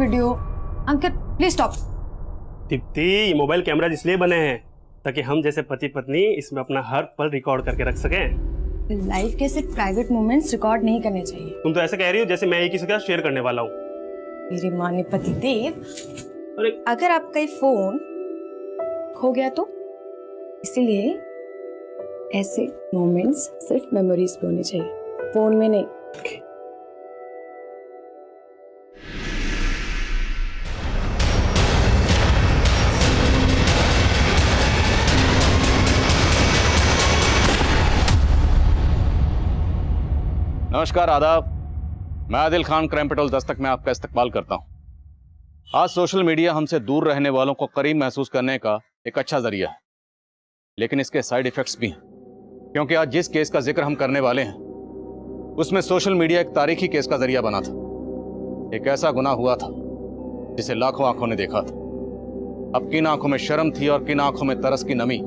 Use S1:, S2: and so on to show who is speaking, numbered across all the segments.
S1: Video. Ankit please stop.
S2: Deepti, ये mobile cameras इसलिए बने हैं ताकि हम जैसे पति पत्नी इसमें अपना हर पल रिकॉर्ड करके रख सकें।
S1: लाइफ के सिर्फ प्राइवेट मोमेंट्स रिकॉर्ड नहीं करने चाहिए।
S2: तुम तो ऐसे कह रही हो जैसे मैं ही किसी के साथ शेयर करने वाला हूँ।
S1: मेरी माँ ने पति देव,
S2: अरे
S1: अगर आपका फोन खो गया तो, इसीलिए ऐसे मोमेंट्स सिर्फ मेमोरीज पे होने चाहिए, फोन में नहीं।
S3: नमस्कार, आदाब। मैं आदिल खान, क्राइम पेट्रोल दस्तक में आपका इस्तकबाल करता हूं। आज सोशल मीडिया हमसे दूर रहने वालों को करीब महसूस करने का एक अच्छा जरिया है, लेकिन इसके साइड इफेक्ट्स भी हैं। क्योंकि आज जिस केस का जिक्र हम करने वाले हैं उसमें सोशल मीडिया एक तारीखी केस का जरिया बना था। एक ऐसा गुनाह हुआ था जिसे लाखों आंखों ने देखा था। अब किन आंखों में शर्म थी और किन आंखों में तरस की नमी,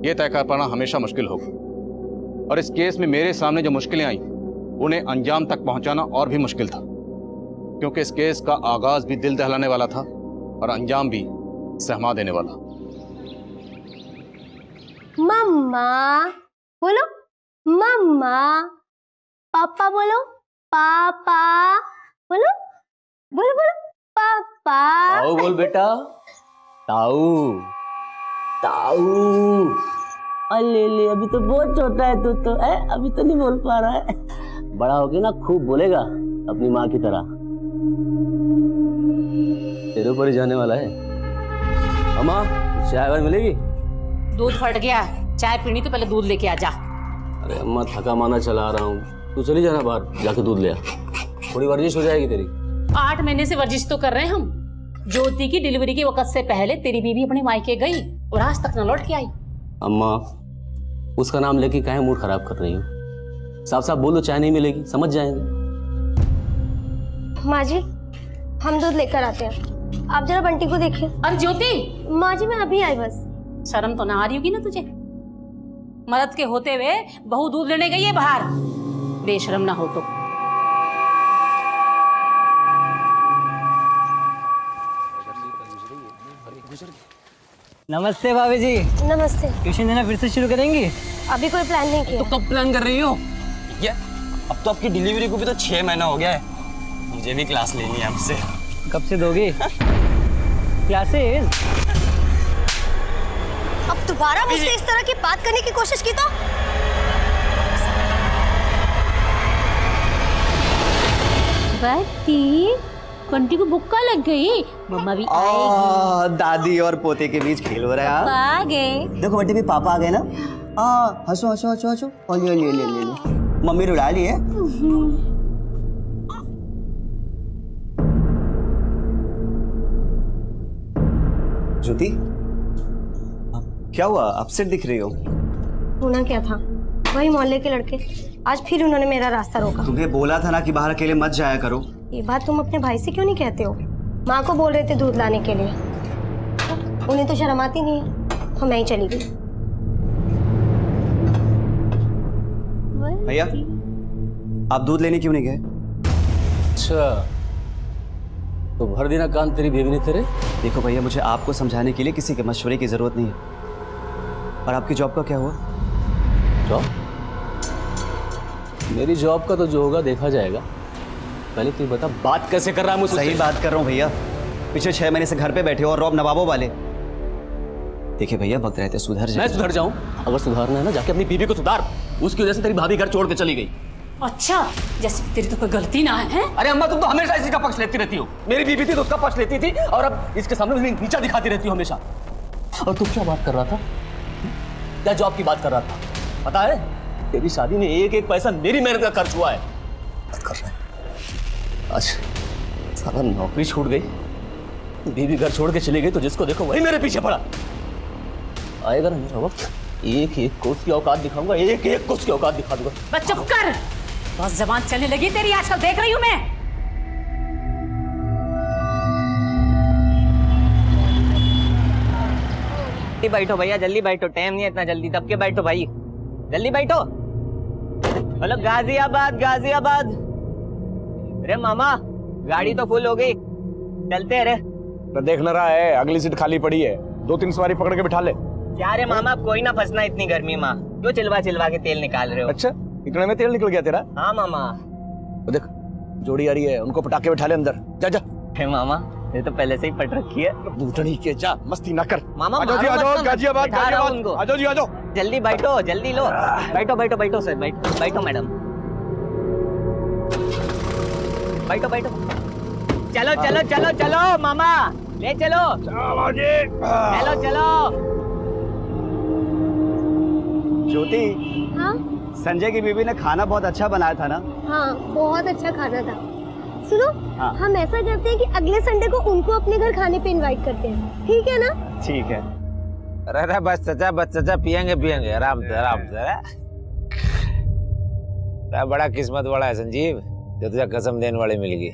S3: यह तय कर पाना हमेशा मुश्किल होगा। और इस केस में मेरे सामने जो मुश्किलें आई उन्हें अंजाम तक पहुंचाना और भी मुश्किल था, क्योंकि इस केस का आगाज भी दिल दहलाने वाला था और अंजाम भी सहमा देने वाला।
S4: मम्मा बोलो, मम्मा। पापा बोलो, पापा बोलो, बोलो बोलो पापा।
S5: ताऊ बोल बेटा, ताऊ ताऊ। अले ले, अभी तो बहुत छोटा है तू तो, है अभी तो नहीं बोल पा रहा है। बड़ा हो गया ना खूब बोलेगा अपनी माँ की तरह। तेरे ऊपर ही जाने वाला है। अम्मा, चाय वाय मिलेगी?
S6: दूध फट गया, चाय पीनी तो पहले दूध लेके आ जा।
S5: अरे अम्मा, थका माना चला रहा हूँ, तू चली जाना बाहर, जाके दूध ले आ। थोड़ी वर्जिश हो जाएगी तेरी।
S6: 8 महीने से वर्जिश तो कर रहे हैं हम। ज्योति की डिलीवरी के वक्त से पहले तेरी बीवी अपने मायके गई और आज तक न लौट के आई।
S5: अम्मा, उसका नाम लेके काहे मूड खराब कर रही हो? साफ साफ बोलो, चाय नहीं मिलेगी, समझ जाएंगे।
S4: माँ जी, हम दूध लेकर आते हैं, आप जरा बंटी को देखिए।
S6: अरे ज्योति।
S4: माँ जी, मैं अभी आई बस।
S6: शर्म तो ना आ रही होगी ना तुझे? मर्द के होते हुए बहू दूध लेने गई है बाहर, बेशरम ना हो तो।
S7: नमस्ते भाभी जी।
S4: नमस्ते।
S7: ट्यूशन देना फिर से शुरू करेंगी?
S4: अभी कोई प्लान नहीं किया।
S7: तो कब प्लान कर रही हो? ये अब तो आपकी डिलीवरी को भी तो 6 महीना हो गया है, मुझे भी क्लास लेनी है आपसे। कब से दोगी क्लासेस?
S4: अब दोबारा मुझसे इस तरह की बात करने की कोशिश की तो
S6: बंटी को भुक्का लग गई, मम्मा भी आएगी।
S8: दादी और पोते के बीच खेल हो रहा है।
S6: आ गए।
S8: देखो बेटे, भी पापा आ गए ना। हंसो हंसो हंसो हंसो। ले मम्मी रुला ली है। ज्योति, क्या हुआ? अपसेट दिख रही हो।
S4: होना क्या था, वही मोहल्ले के लड़के, आज फिर उन्होंने मेरा रास्ता रोका।
S8: तुम्हें बोला था ना कि बाहर अकेले मत जाया करो।
S4: ये बात तुम अपने भाई से क्यों नहीं कहते हो? माँ को बोल रहे थे दूध लाने के लिए, उन्हें तो शर्म आती नहीं है, तो मैं ही चली गई।
S8: भैया, आप दूध लेने क्यों नहीं गए?
S5: अच्छा, तो भर देना कान तेरी बेबी ने तेरे।
S8: देखो भैया, मुझे आपको समझाने के लिए किसी के मशवरे की जरूरत नहीं है। और आपकी जॉब का क्या हुआ?
S5: जॉब? मेरी जॉब का तो जो होगा देखा जाएगा। पहले तू बता, बात कैसे कर रहा है मुझसे?
S8: सही बात कर रहा हूँ भैया। पिछले 6 महीने से घर पे बैठे हो और रौब नवाबों वाले। देखिए भैया, वक्त रहते सुधर जाए।
S5: मैं सुधर जाऊं? अगर सुधारना है ना, जाके अपनी बीवी को सुधार। उसकी वजह से तेरी भाभी घर छोड़ के चली गई।
S6: अच्छा, जैसे तेरी तो कोई गलती ना है।
S5: अरे अम्मा, तुम तो हमेशा इसी का पक्ष लेती रहती हो। मेरी बीवी थी तो उसका पक्ष लेती थी, और अब इसके सामने नीचा दिखाती रहती हो हमेशा। और तू क्या बात कर रहा था? क्या जॉब की बात कर रहा था? पता है, तेरी शादी में एक एक पैसा मेरी मेहनत का खर्च हुआ है। कर रहा है आज साला नौकरी छूट गई, बीवी घर छोड़ के चली गई, तो जिसको देखो वही मेरे पीछे पड़ा। आएगा ना मेरा वक्त, एक एक को उसकी औकात दिखाऊंगा, एक एक को उसकी औकात दिखा दूंगा।
S6: बस चुप कर, बस जबान चलने लगी तेरी आजकल, देख रही हूं मैं।
S7: बैठो भैया, जल्दी बैठो, टाइम नहीं है इतना जल्दी, दब के बैठो भाई, जल्दी बैठो। हेलो गाजियाबाद, गाजियाबाद। अरे मामा, गाड़ी तो फुल हो गई,
S9: चलते हैं रे।
S10: तो देख न रहा है अगली सीट खाली पड़ी है, 2-3 सवारी पकड़ के बिठा ले।
S9: क्या रे मामा, कोई ना फंसना इतनी गर्मी में, क्यों चिलवा चिलवा के तेल निकाल रहे हो?
S10: अच्छा, इतने में तेल निकल गया तेरा?
S9: हाँ मामा।
S10: तो देख जोड़ी आ रही है, उनको पटाके बिठा ले अंदर। जा जा।
S9: हे मामा, ये तो पहले से ही पट रखी है।
S10: बूटनी के जा, मस्ती ना कर।
S9: मामा
S10: आ जाओ जी, आ
S9: मारो
S10: जाओ,
S9: मत तो,
S10: गाजियाबाद
S9: बैठा रहा हूँ
S10: गाजियाबाद,
S9: उनको।
S10: आ जाओ जी, आ जाओ।
S9: जल्दी बैठो, जल्दी लो। बैठो बैठो बैठो सर, बैठो बैठो मैडम, बैठो बैठो। चलो चलो चलो चलो मामा, ले चलो। चलो चलो।
S8: ज्योति,
S4: हाँ
S8: संजय की बीवी ने खाना बहुत अच्छा बनाया था ना?
S4: हाँ, बहुत अच्छा खाना था। सुनो,
S8: हाँ।
S4: हम ऐसा करते हैं कि अगले संडे को उनको अपने घर खाने पे इनवाइट करते हैं, ठीक है ना?
S8: ठीक है।
S7: अरे बस चाचा पियेंगे आराम से। बड़ा किस्मत वाला है संजीव, जो तुझे कसम देने वाली मिल गई।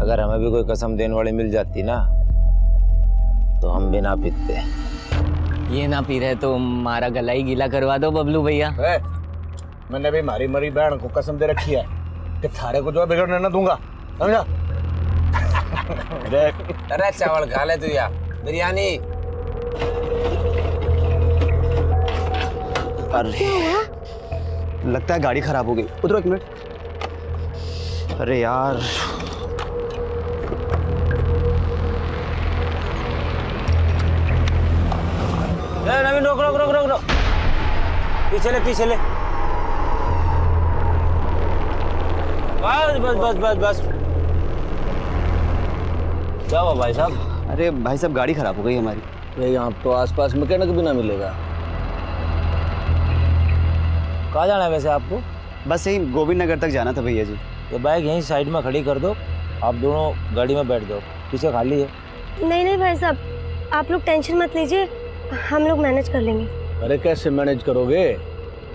S7: अगर हमें भी कोई कसम देने वाली मिल जाती ना, तो हम भी ना पीते।
S9: ये ना पी रहे तो हमारा गला ही गीला करवा दो बबलू भैया।
S10: मैंने भी मारी मरी बहन को कसम दे रखी है कि थारे को जो है बिगड़ने न दूंगा, समझा?
S7: अरे चावल खा ले तू, या बिरयानी।
S8: अरे लगता है गाड़ी खराब हो गई। उतरो 1 मिनट। अरे यार,
S7: नवीन रोक। पीछे ले। बस। क्या हुआ भाई साहब?
S8: अरे भाई साहब, गाड़ी खराब हो गई हमारी।
S10: अरे यहाँ तो आसपास मैकेनिक भी ना मिलेगा।
S7: कहाँ जाना है वैसे आपको?
S8: बस यही गोविंद नगर तक जाना था भैया जी।
S7: ये बाइक यहीं साइड में खड़ी कर दो, आप दोनों गाड़ी में बैठ जाओ, पीछे खाली है।
S4: नहीं भाई साहब, आप लोग टेंशन मत लीजिए, हम लोग मैनेज कर लेंगे।
S10: अरे कैसे मैनेज करोगे?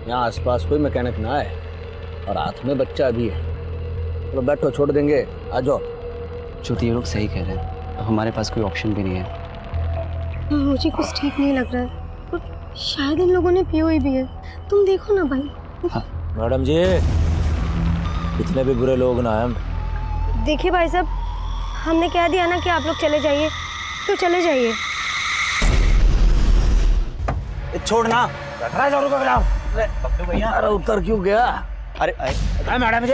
S10: यहाँ आसपास कोई मैकेनिक ना है और हाथ में बच्चा भी है। तो बैठो, छोड़ देंगे, आ जाओ।
S8: ज्योति, ये लोग सही कह रहे हैं, हमारे पास कोई ऑप्शन भी नहीं है।
S4: मुझे कुछ ठीक नहीं लग रहा है, और शायद इन लोगों ने पी हुई भी है। तुम देखो ना भाई।
S8: हाँ।
S7: मैडम जी, इतने भी बुरे लोग ना हम।
S4: देखिए भाई साहब, हमने कह दिया ना कि आप लोग चले जाइए, तो चले जाइए।
S8: छोड़ना।
S10: भैया, अरे उतर क्यों गया?
S8: अरे
S7: मैडम जी,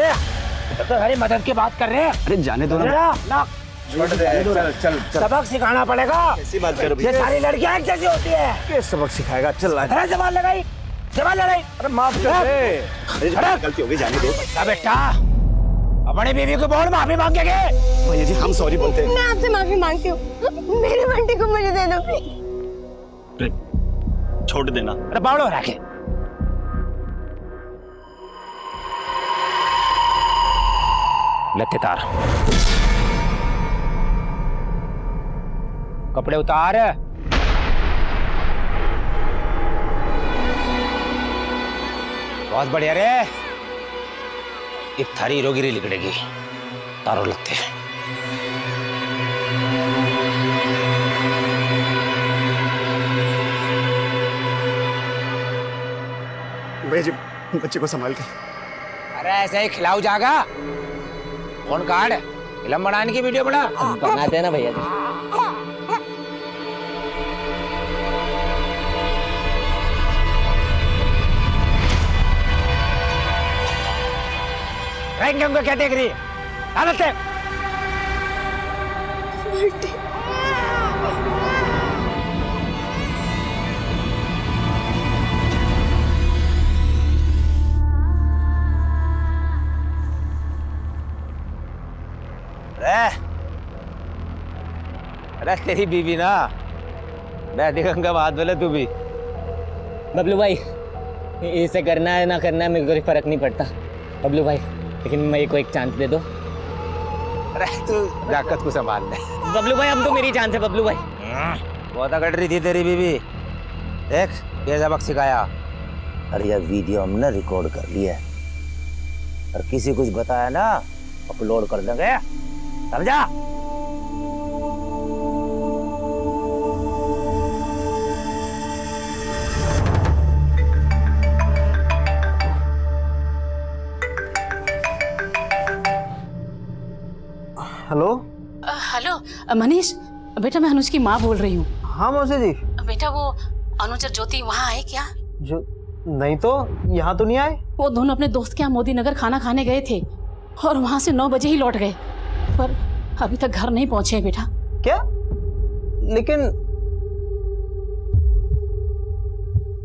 S7: तो हमारी मदद की बात कर रहे हैं।
S8: अरे जाने दो ना।
S10: चल।
S7: सबक सिखाना पड़ेगा।
S8: कैसी बात कर रहे
S7: ये सारी लड़कियां एक जैसी होती है।
S10: क्या सबक सिखाएगा? चल।
S7: अरे जवान लगाई।
S10: अरे माफ कर दे।
S8: गलती हो गई, जाने दो।
S7: बेटा, अपनी बीवी को बोल माफी मांगेंगे।
S8: भैया जी, हम सॉरी बोलते हैं।
S4: मैं आपसे माफी मांगती हूँ, मेरे बंटी को मुझे दे दो प्लीज।
S8: छोड़ देना।
S7: अरे बावड़ो रखे। लत्ते तार, कपड़े उतार। बहुत बढ़िया रे, एक थारी हीरोगिरी लिखड़ेगी, तारों लगते हैं।
S8: भैया जी, बच्चे को संभाल के।
S7: अरे ऐसे ही खिलाऊ जागा। फोन कार्ड फिल्म बनाने की वीडियो बना।
S9: बनाते हैं ना भैया जी।
S7: रहेंगे हमको क्या देख रही है? हालत है। अरे तेरी बीवी ना, मैं देखूंगा बात बोले तू भी।
S9: बबलू भाई, इसे करना है ना करना है मेरे को कोई फर्क नहीं पड़ता बबलू भाई, लेकिन मेरे को एक चांस दे दो।
S7: अरे तू जाकत को संभाल ले
S9: बबलू भाई, अब तो मेरी चांस है बबलू भाई।
S7: बहुत अकड़ रही थी तेरी बीवी, देख ये सबक सिखाया। और यह वीडियो हमने रिकॉर्ड कर लिया है, और किसी कुछ बताया ना अपलोड कर देंगे, समझा?
S6: मनीष बेटा, मैं अनुज की माँ बोल रही हूँ।
S11: हाँ मौसी जी।
S6: बेटा वो अनुज और ज्योति वहाँ आए क्या?
S11: जो नहीं तो यहाँ तो नहीं आए।
S6: वो दोनों अपने दोस्त के यहाँ मोदी नगर खाना खाने गए थे और वहाँ से 9 बजे ही लौट गए, पर अभी तक घर नहीं पहुँचे हैं बेटा।
S11: क्या? लेकिन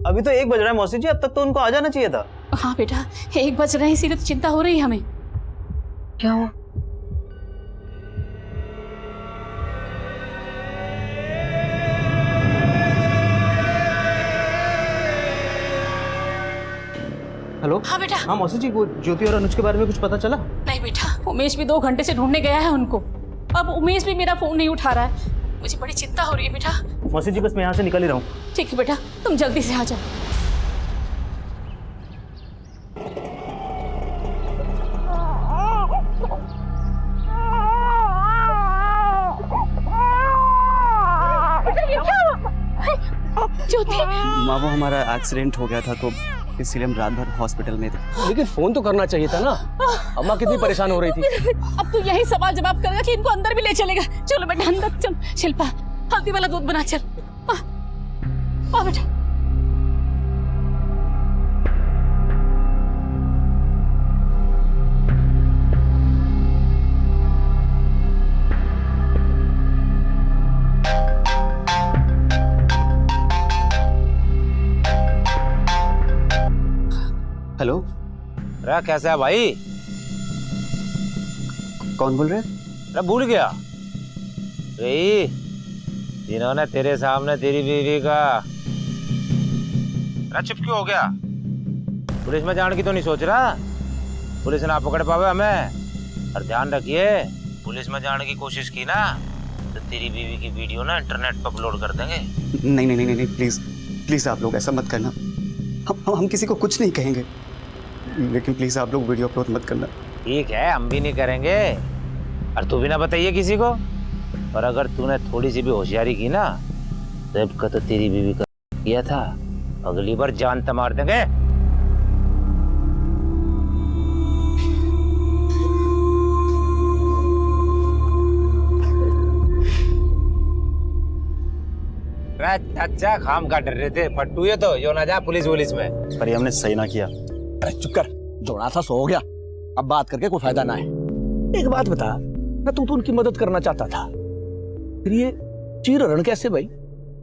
S11: अभी तो 1 बज रहा है मौसी जी, अब तक तो उनको आ जाना चाहिए था।
S6: हाँ बेटा, 1 बज रहे हैं, इसीलिए तो चिंता हो रही है हमें।
S11: क्या हुआ? हेलो।
S6: हाँ बेटा।
S11: हाँ मौसी जी, वो ज्योति और अनुज के बारे में कुछ पता चला?
S6: नहीं बेटा, उमेश भी 2 घंटे से ढूंढने गया है उनको। अब उमेश भी मेरा फोन नहीं उठा रहा है, मुझे बड़ी चिंता हो रही है बेटा।
S11: मौसी जी बस मैं यहाँ से निकल ही रहा हूँ।
S6: ठीक है बेटा, तुम जल्दी से आ जाओ। ज्योति,
S8: माँ वो हमारा एक्सीडेंट हो गया था तो इसलिए हम रात भर हॉस्पिटल में थे।
S5: लेकिन फोन तो करना चाहिए था ना, अम्मा कितनी परेशान हो रही थी।
S6: अब तो यही सवाल जवाब करेगा कि इनको अंदर भी ले चलेगा। चलो बेटा अंदर चल। शिल्पा, हल्दी वाला दूध बना, चल। आ बेटा।
S8: हेलो।
S7: अरे कैसा है भाई?
S8: कौन बोल रहे?
S7: अरे भूल गया रे, जिन्होंने तेरे सामने तेरी बीवी का। अरे चुप क्यों हो गया? पुलिस में जाने की तो नहीं सोच रहा? पुलिस ना पकड़ पावे हमें। और ध्यान रखिए, पुलिस में जाने की कोशिश की ना तो तेरी बीवी की वीडियो ना इंटरनेट पर अपलोड कर देंगे।
S8: नहीं नहीं नहीं नहीं, प्लीज प्लीज आप लोग ऐसा मत करना। हम किसी को कुछ नहीं कहेंगे, लेकिन प्लीज आप लोग वीडियो अपलोड मत करना।
S7: ठीक है, हम भी नहीं करेंगे, और तू भी ना बताइए किसी को। और अगर तूने थोड़ी सी भी होशियारी की ना, तब का तो तेरी बीवी का किया था, अगली बार जान तो मार देंगे। अच्छा खाम का डर रहे थे फट्टू, ये तो यो ना जा पुलिस में।
S8: पर ये हमने सही ना किया।
S10: अरे चुप कर, जोड़ा था सो हो गया, अब बात करके कोई फायदा ना है। एक बात बता, मैं तू तो उनकी मदद करना चाहता था, फिर ये चीरहरण कैसे भाई?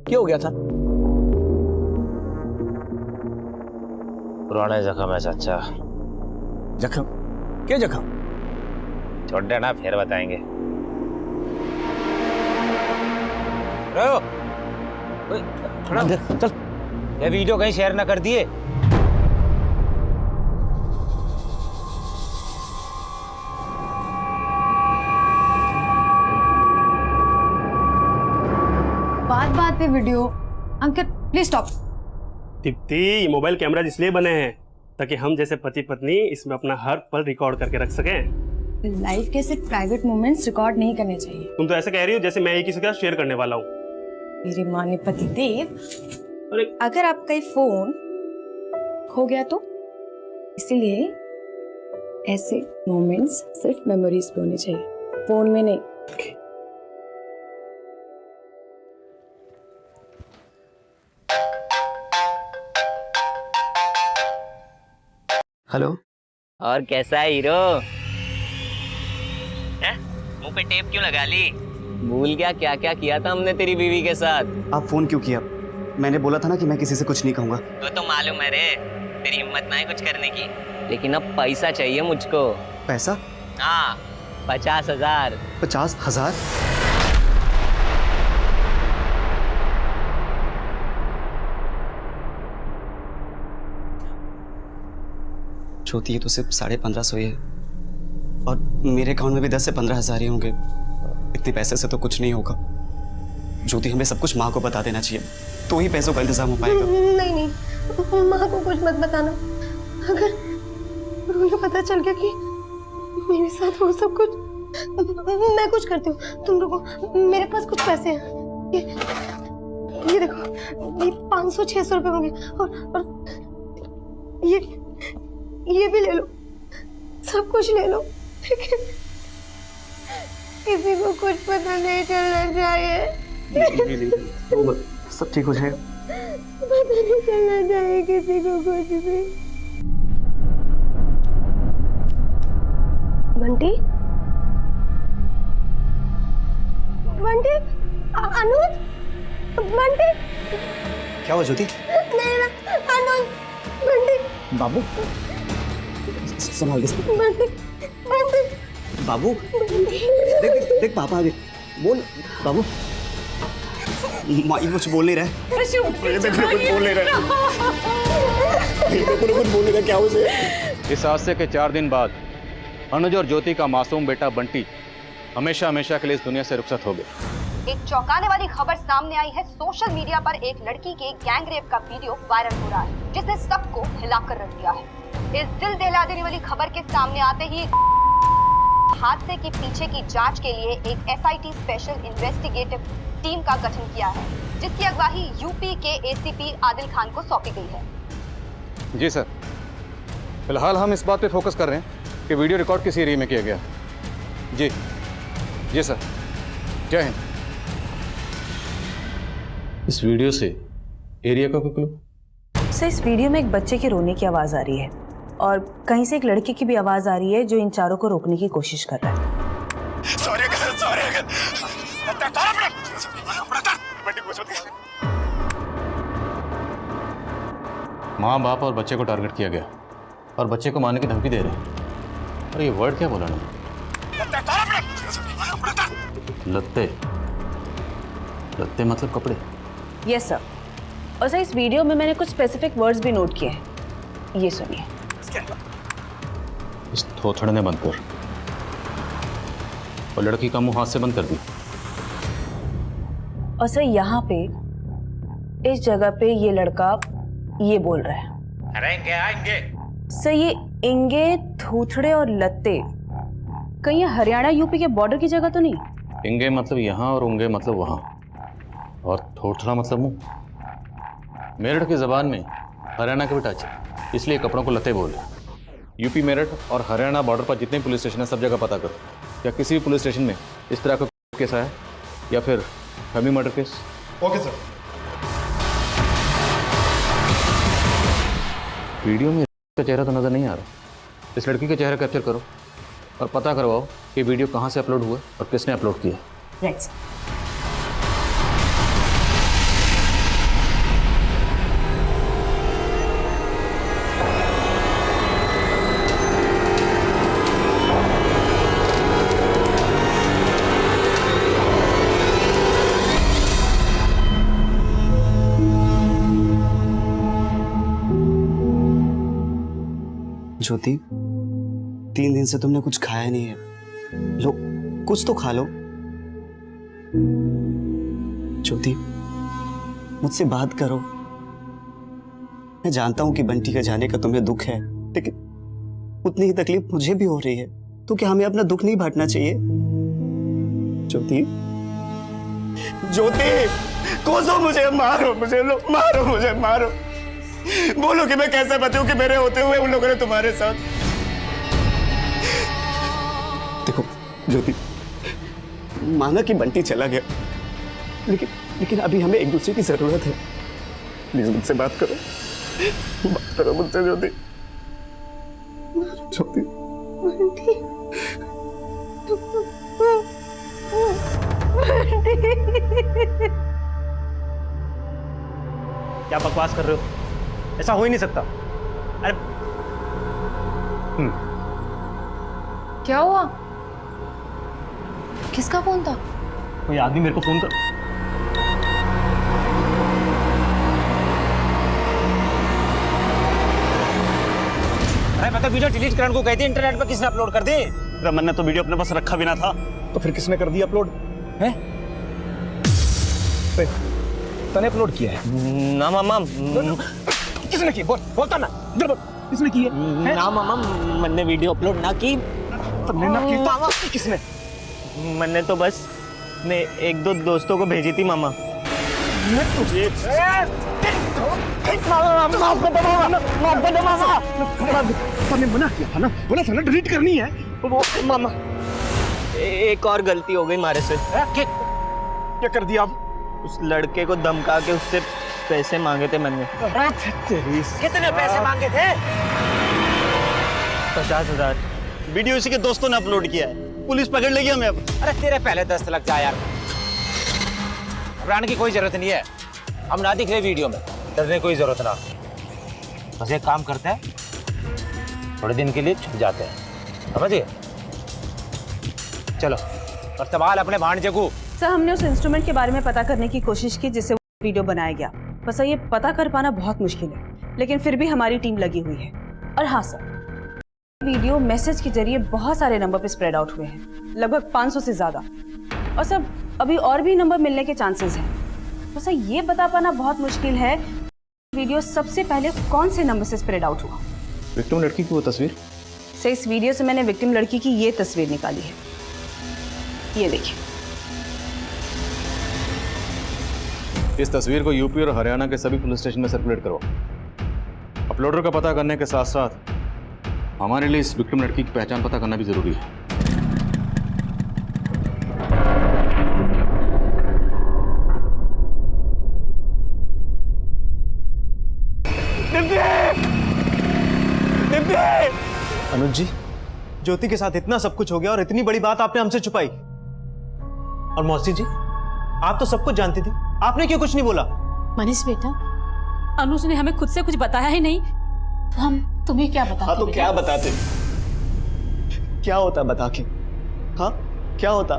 S10: क्या हो गया था?
S7: पुराने जख्म है चाचा।
S10: जख्म? क्या जख्म?
S7: छोड़ देना, फिर बताएंगे।
S10: चल,
S7: ये वीडियो कहीं शेयर ना कर दिए।
S1: बात बात पे video. Uncle please stop.
S2: Deepti, ये मोबाइल कैमरा इसलिए बने हैं ताकि हम जैसे पति पत्नी इसमें अपना हर पल रिकॉर्ड करके रख सकें।
S1: लाइफ के सिर्फ प्राइवेट मोमेंट्स रिकॉर्ड नहीं करने चाहिए।
S2: तुम तो ऐसे कह रही हो जैसे मैं ही किसी के साथ शेयर करने वाला हूँ।
S1: मेरी माँ ने पति देव,
S2: अरे
S1: अगर आपका ये फोन खो गया तो, इसीलिए ऐसे मोमेंट्स सिर्फ मेमोरीज पे होने चाहिए, फोन में नहीं।
S8: हेलो।
S9: और कैसा है हीरो? मुंह पे टेप क्यों लगा ली? भूल गया क्या क्या किया था हमने तेरी बीवी के साथ?
S8: आप फोन क्यों किया? मैंने बोला था ना कि मैं किसी से कुछ नहीं कहूंगा।
S9: तो मालूम है रे, तेरी हिम्मत ना है कुछ करने की, लेकिन अब पैसा चाहिए मुझको।
S8: पैसा?
S9: हाँ, 50,000।
S8: 50,000? ज्योति, ये तो सिर्फ 1550 ही है, और मेरे अकाउंट में भी 10 से 15,000 ही होंगे। इतने पैसे से तो कुछ नहीं होगा। ज्योति, हमें सब कुछ माँ को बता देना चाहिए, तो ही पैसों का इंतजाम हो पाएगा।
S4: नहीं नहीं, माँ को कुछ मत बताना। अगर उन्हें पता चल गया कि मेरे साथ वो सब कुछ, मैं कुछ करती हूँ, तुम लोगों, मेरे पास कुछ पैसे हैं, ये देखो, ये 500-600 रुपए होंगे, और ये भी ले लो, सब कुछ ले लो, ठीक है? किसी को कुछ पता नहीं चलना चाहिए।
S11: सब ठीक हो जाएगा।
S4: पता नहीं चलना चाहिए किसी को कुछ भी। बंटी, बंटी, अनुज, बंटी।
S8: क्या हुआ ज्योति?
S4: नहीं ना, अनुज, बंटी।
S8: बाबू संभाल के।
S4: बंटी, बंटी,
S8: बाबू देख देख देख पापा आ गए। बोल बाबू। माई कुछ बोल नहीं रहा है।
S3: कुछ बोल नहीं रहा। क्या हो इस हादसे के 4 दिन बाद अनुज और ज्योति का मासूम बेटा बंटी हमेशा हमेशा के लिए इस दुनिया से रुखसत हो गए।
S12: एक चौंकाने वाली खबर सामने आई है। सोशल मीडिया पर एक लड़की के गैंग रेप का वीडियो वायरल हो रहा है, जिसने सबको हिलाकर रख दिया है। इस दिल दहला देने वाली खबर के सामने आते ही हादसे के पीछे की जांच के लिए एक एसआईटी स्पेशल इन्वेस्टिगेटिव टीम का गठन किया है, जिसकी अगवाई यूपी के एसीपी आदिल खान को सौंपी गई है।
S3: जी सर, फिलहाल हम इस बात पे फोकस कर रहे हैं कि वीडियो रिकॉर्ड किस एरिया में किया गया। जी जी सर, जय हिंद। इस वीडियो से एरिया का कोई क्लू?
S13: सर, इस वीडियो में एक बच्चे के रोने की आवाज आ रही है और कहीं से एक लड़के की भी आवाज आ रही है जो इन चारों को रोकने की कोशिश कर रहा है।
S3: माँ बाप और बच्चे को टारगेट किया गया और बच्चे को मारने की धमकी दे रहे हैं। और ये वर्ड क्या बोला ना? लत्ते। लत्ते मतलब कपड़े।
S13: Yes sir. और सर, इस वीडियो में मैंने कुछ स्पेसिफिक वर्ड्स भी नोट किए हैं, ये सुनिए।
S3: इस थोथड़े ने बंद कर और लड़की का मुंह हाथ से बंद कर दी।
S13: और सर, यहाँ पे इस जगह पे ये लड़का ये बोल रहा है।
S7: अरे इंगे आएंगे।
S13: सर, ये इंगे, थूथड़े और लत्ते कहीं ये हरियाणा यूपी के बॉर्डर की जगह तो नहीं?
S3: इंगे मतलब यहाँ और उंगे मतलब वहाँ, और थोथड़ा मतलब मुंह। मेरठ की जबान में हरियाणा के भी टच है, इसलिए कपड़ों को लत्ते बोले। यूपी मेरठ और हरियाणा बॉर्डर पर जितने पुलिस स्टेशन है सब जगह पता करो, या किसी भी पुलिस स्टेशन में इस तरह का केस आया या फिर family murder case.
S14: Okay sir.
S3: Video में का चेहरा तो नजर नहीं आ रहा, इस लड़की का चेहरा कैप्चर करो और पता करवाओ कि वीडियो कहाँ से अपलोड हुआ और किसने अपलोड किया।
S13: Right sir.
S8: ज्योति, 3 दिन से तुमने कुछ खाया नहीं है, लो कुछ तो खा लो। ज्योति, मुझसे बात करो। मैं जानता हूं कि बंटी के जाने का तुम्हें दुख है, लेकिन उतनी ही तकलीफ मुझे भी हो रही है, तो क्या हमें अपना दुख नहीं बांटना चाहिए? ज्योति,
S14: ज्योति, कोसो मुझे, मारो मुझे, लो मारो मुझे, मारो। बोलो कि मैं कैसे बचूं कि मेरे होते हुए उन लोगों ने तुम्हारे साथ।
S8: देखो ज्योति, माना कि बंटी चला गया, लेकिन अभी हमें एक दूसरे की जरूरत है। प्लीज मुझसे बात करो मुझसे ज्योति। ज्योति,
S11: क्या बकवास कर रहे हो? ऐसा हो ही नहीं सकता। अरे
S6: क्या हुआ? किसका फोन था?
S11: कोई आदमी मेरे को फोन कर। अरे मैं तो वीडियो डिलीट करने को कहती, इंटरनेट पर किसने अपलोड कर दी?
S14: रमन ने तो वीडियो अपने पास रखा भी ना था, तो फिर किसने कर दिया अपलोड? हैं? तने अपलोड किया है?
S11: ना मामा।
S14: किसने की? बोलता ना, इधर बोल। किसने की है?
S11: ना मामा, मैंने वीडियो अपलोड ना की।
S14: तुमने ना की तो किसने?
S11: मैंने तो बस ने 1-2 दोस्तों को भेजी थी मामा।
S14: मैं तुझे तूने मना किया था ना, बोला था ना डिलीट करनी है।
S11: वो मामा
S9: एक और गलती हो गई हमारे से।
S11: क्या कर दिया आप?
S9: उस लड़के को धमका के उससे पैसे मांगे थे मैंने।
S11: कितने पैसे मांगे थे?
S9: 50,000।
S11: वीडियो इसी के दोस्तों ने अपलोड किया है, पुलिस पकड़ लेगी हमें अब।
S7: अरे तेरे पहले 10 लाख जा यार, घबराने की कोई जरूरत नहीं है। हम ना दिख रहे वीडियो में, डरने की कोई जरूरत ना। बस एक काम करते हैं, थोड़े दिन के लिए छुप जाते हैं, समझिए? चलो, और संभाल अपने भांजे को।
S13: सर, हमने उस इंस्ट्रूमेंट के बारे में पता करने की कोशिश की जिससे वीडियो बनाया गया। बस ये पता कर पाना बहुत मुश्किल है, लेकिन फिर भी हमारी टीम लगी हुई है। और हाँ सर, वीडियो मैसेज के जरिए बहुत सारे नंबर पे स्प्रेड आउट हुए हैं, लगभग 500 से ज्यादा। और सर, अभी और भी नंबर मिलने के चांसेस हैं। बस ये बता पाना बहुत मुश्किल है वीडियो सबसे पहले कौन से नंबर से स्प्रेड आउट हुआ।
S3: विक्टिम लड़की की वो तस्वीर?
S13: सर, इस वीडियो से मैंने विक्टिम लड़की की ये तस्वीर निकाली है, ये देखिए।
S3: इस तस्वीर को यूपी और हरियाणा के सभी पुलिस स्टेशन में सर्कुलेट करो। अपलोडर का पता करने के साथ साथ हमारे लिए इस विक्टिम लड़की की पहचान पता करना भी जरूरी है।
S11: अनुज जी, ज्योति के साथ इतना सब कुछ हो गया और इतनी बड़ी बात आपने हमसे छुपाई। और मौसी जी, आप तो सब कुछ जानती थी, आपने क्यों कुछ नहीं बोला?
S6: मनीष बेटा, अनुज ने हमें खुद से कुछ बताया ही नहीं, तो हम तुम्हें क्या बताते?
S11: हाँ तो क्या बताते? क्या होता बता के? हाँ क्या होता?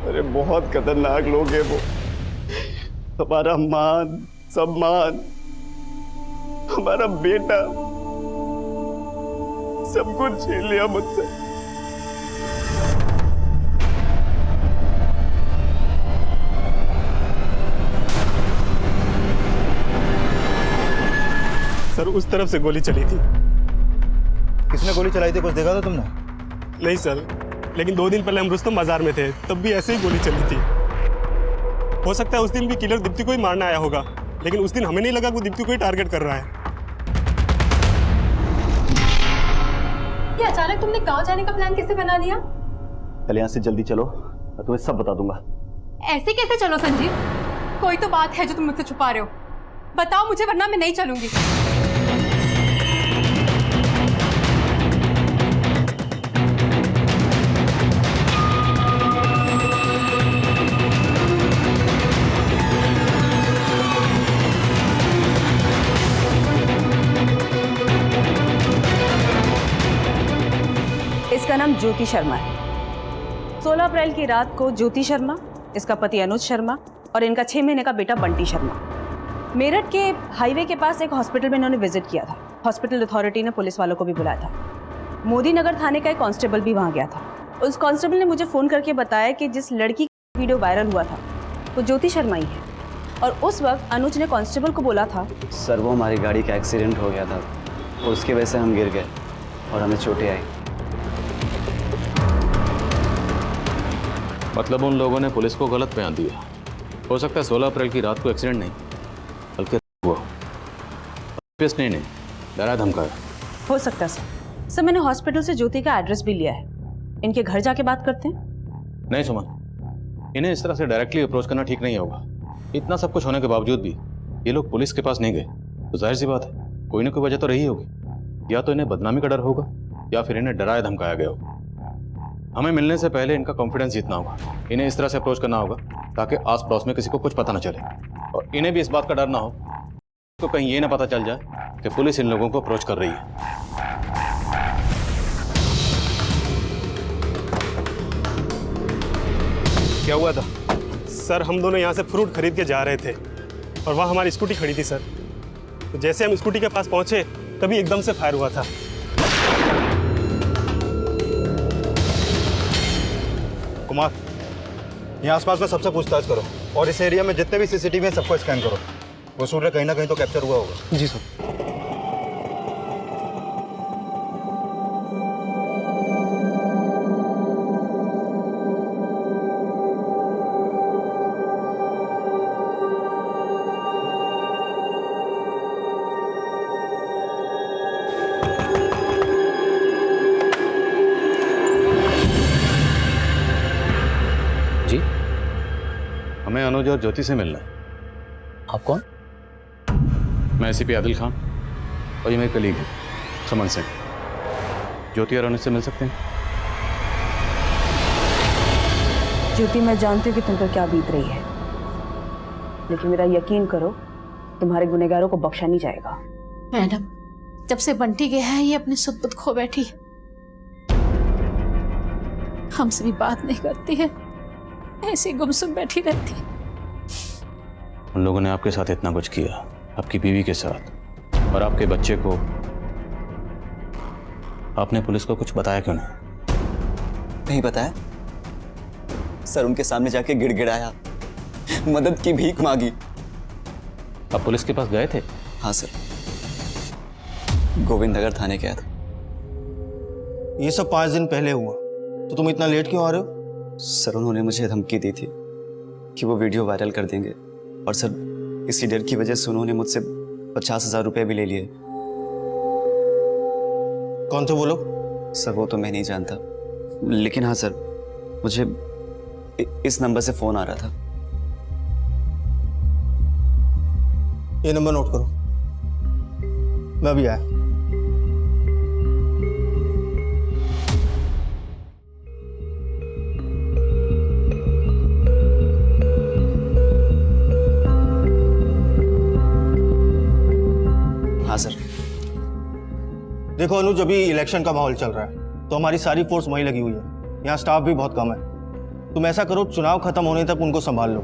S11: अरे बहुत खतरनाक लोग हैं वो। हमारा मान सम्मान, हमारा बेटा, सब कुछ छीन लिया मुझसे।
S2: सर, उस तरफ से गोली चली थी।
S11: किसने गोली चलाई थी, कुछ देखा था तुमने?
S2: नहीं सर, लेकिन 2 दिन पहले हम रुस्तम बाजार में थे, तब भी ऐसे ही गोली चली थी। हो सकता है उस दिन भी किलर दीप्ति को ही मारने आया होगा, लेकिन उस दिन हमें नहीं लगा कि वो दीप्ति को ही टारगेट कर रहा है।
S4: ये अचानक तुमने गांव जाने का प्लान कैसे बना लिया?
S11: चल यहाँ से जल्दी चलो, मैं तुम्हें सब बता दूंगा।
S4: ऐसे कैसे चलो संजीव? कोई तो बात है जो तुम मुझसे छुपा रहे हो, बताओ मुझे, वरना मैं नहीं चलूंगी।
S13: इसका नाम ज्योति शर्मा है। 16 अप्रैल की रात को ज्योति शर्मा, इसका पति अनुज शर्मा और इनका 6 महीने का बेटा बंटी शर्मा मेरठ के हाईवे के पास एक हॉस्पिटल में इन्होंने विजिट किया था। हॉस्पिटल अथॉरिटी ने पुलिस वालों को भी बुलाया था। मोदी नगर थाने का एक कांस्टेबल भी वहां गया था। उस कांस्टेबल ने मुझे फ़ोन करके बताया कि जिस लड़की का वीडियो वायरल हुआ था वो ज्योति शर्मा ही है। और उस वक्त अनुज ने कांस्टेबल को बोला था,
S8: सर वो हमारी गाड़ी का एक्सीडेंट हो गया था और उसकी वजह से हम गिर गए और हमें चोटें आई।
S3: मतलब उन लोगों ने पुलिस को गलत बयान दिया। हो सकता है 16 अप्रैल की रात को एक्सीडेंट नहीं बल्कि हुआ। नहीं डरा धमकाया।
S13: हो सकता है सर। मैंने हॉस्पिटल से ज्योति का एड्रेस भी लिया है, इनके घर जाके बात करते हैं।
S3: नहीं सुमन, इन्हें इस तरह से डायरेक्टली अप्रोच करना ठीक नहीं होगा। इतना सब कुछ होने के बावजूद भी ये लोग पुलिस के पास नहीं गए, तो जाहिर सी बात है कोई ना कोई वजह तो रही होगी। या तो इन्हें बदनामी का डर होगा या फिर इन्हें डराया धमकाया गया होगा। हमें मिलने से पहले इनका कॉन्फिडेंस जीतना होगा, इन्हें इस तरह से अप्रोच करना होगा ताकि आस पड़ोस में किसी को कुछ पता ना चले, और इन्हें भी इस बात का डर ना हो तो कहीं ये ना पता चल जाए कि पुलिस इन लोगों को अप्रोच कर रही है।
S2: क्या हुआ था? सर, हम दोनों यहाँ से फ्रूट खरीद के जा रहे थे और वहाँ हमारी स्कूटी खड़ी थी सर। तो जैसे हम स्कूटी के पास पहुँचे तभी एकदम से फायर हुआ था।
S11: कुमार, यहाँ आसपास में सबसे पूछताछ करो और इस एरिया में जितने भी सीसीटीवी हैं सबको स्कैन करो। वो सूर्य कहीं ना कहीं तो कैप्चर हुआ होगा।
S2: जी सर।
S3: अनुज और ज्योति से मिलना है।
S5: आप कौन?
S3: मैं एसीपी आदिल खान और ये मेरे कलीग हैं सुमन सिंह। ज्योति और अनुज से मिल सकते हैं?
S13: ज्योति, मैं जानती हूँ कि तुम पर क्या बीत रही है, लेकिन मेरा यकीन करो, तुम्हारे गुनहगारों को बख्शा नहीं जाएगा।
S6: मैडम, जब से बंटी गया है ये अपनी सुध-बुध खो बैठी है, हमसे भी बात नहीं करती है, ऐसे गुमसुम बैठी रहती है।
S3: उन लोगों ने आपके साथ इतना कुछ किया, आपकी बीवी के साथ और आपके बच्चे को, आपने पुलिस को कुछ बताया क्यों
S8: नहीं बताया सर, उनके सामने जाके गिड़गिड़ाया, मदद की भीख मांगी।
S3: आप पुलिस के पास गए थे?
S8: हाँ सर, गोविंद नगर थाने गया था।
S11: ये सब 5 दिन पहले हुआ, तो तुम इतना लेट क्यों आ रहे हो?
S8: सर, उन्होंने मुझे धमकी दी थी कि वो वीडियो वायरल कर देंगे, और सर इसी डर की वजह से उन्होंने मुझसे 50,000 रुपए भी ले लिए।
S11: कौन थे वो लोग?
S8: सर वो तो मैं नहीं जानता, लेकिन हाँ सर, मुझे इस नंबर से फोन आ रहा था।
S11: ये नंबर नोट करो, मैं अभी आया।
S8: हाँ सर।
S11: देखो अनुज, अभी इलेक्शन का माहौल चल रहा है, तो हमारी सारी फोर्स वहीं लगी हुई है, यहाँ स्टाफ भी बहुत कम है। तुम ऐसा करो, चुनाव खत्म होने तक उनको संभाल लो,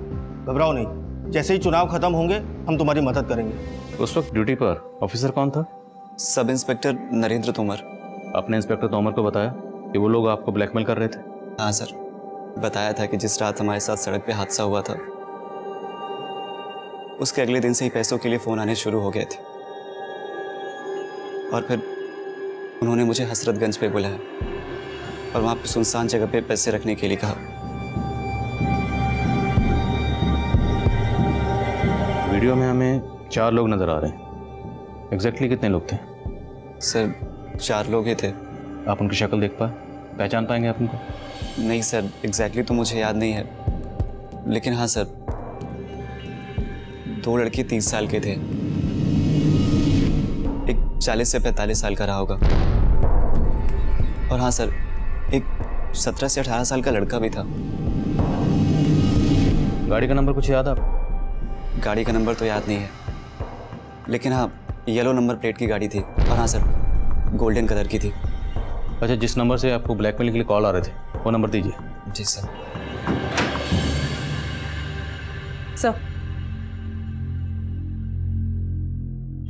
S11: घबराओ नहीं। जैसे ही चुनाव खत्म होंगे हम तुम्हारी मदद करेंगे।
S3: उस वक्त ड्यूटी पर ऑफिसर कौन था?
S8: Sub inspector Narendra Tomar.
S3: आपने इंस्पेक्टर तोमर को बताया कि वो लोग आपको ब्लैकमेल कर रहे थे?
S8: हाँ सर, बताया था कि जिस रात हमारे साथ सड़क पे हादसा हुआ था, उसके अगले दिन से ही पैसों के लिए फ़ोन आने शुरू हो गए थे, और फिर उन्होंने मुझे हसरतगंज पे बुलाया और वहाँ पे सुनसान जगह पे पैसे रखने के लिए कहा।
S3: वीडियो में हमें 4 लोग नजर आ रहे हैं। एग्जैक्टली कितने लोग थे?
S8: सर 4 लोग ही थे।
S3: आप उनकी शक्ल देख पाए, पहचान पाएंगे आप उनको?
S8: नहीं सर, एग्जैक्टली तो मुझे याद नहीं है, लेकिन हाँ सर, 2 लड़के 30 साल के थे, एक 40 से 45 साल का रहा होगा, और हाँ सर, एक 17 से 18 साल का लड़का भी था।
S3: गाड़ी का नंबर कुछ याद है आपको?
S8: गाड़ी का नंबर तो याद नहीं है, लेकिन हाँ येलो नंबर प्लेट की गाड़ी थी, और हाँ सर गोल्डन कलर की थी।
S3: अच्छा, जिस नंबर से आपको ब्लैकमेल के लिए कॉल आ रहे थे वो नंबर दीजिए।
S8: जी सर।